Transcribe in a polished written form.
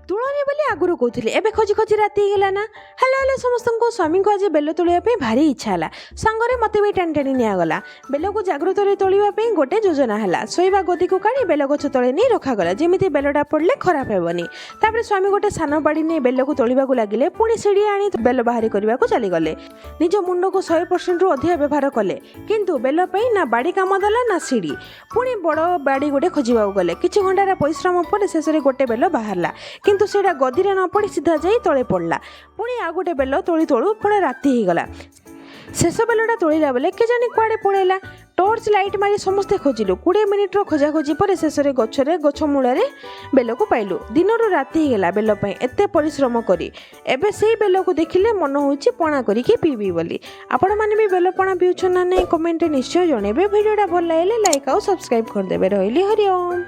तुलनी बोली आगुरी कहते एवं खोजी खोजी राति होगा ना। हेलो हेलो समस्त स्वामी को आज बेल तोलिया भारी इच्छा है सांगे मत भी टाणी टाणी निगला बेल को जागृत तोलिया गोटे योजना है शोवा गदी को काढ़ी बेल गछ तले नहीं रखागला जमी बेलटा पड़े खराब हेनी। तापर स्वामी गोटे सान बाड़ी नहीं बेल को तोड़ा लगे पुणी सीढ़ी आनी बेल बाहरी करने को चलीगले निज मुंड को 100% रु अधिक व्यवहार कले किंतु बेल ना बाड़ी कम देला ना सीढ़ी पुणी बड़ बाड़ी गोटे खोजा गले कि घंटार परिश्रम पर शेष में गोटे बेल बाहरला किंतु सेटा गदी रे न पड़ी सीधा जाई तले पड़ला पुणी आ गोटे बेल तोली तोलू पुणे राति होगला। शेष बेलटा तोड़ा बेले के जानी कुआड़े पड़ेगा टॉर्च लाइट मारी समस्ते खोजिलु 20 मिनिट्र खोजाखोजी पर शेष में गछ मूल बेल को पाइलु दिन रु राति होगला बेल एते परिश्रम करी एबे से बेल को देखिले मन होची पणा करिके पीबी बोली। आपण माने भी बेल पणा पिउछन ना नहीं कमेंट निश्चय जणेबे। वीडियोटा भल लागले लाइक आउ सब्सक्राइब कर देबे। रहिली हरि ओम।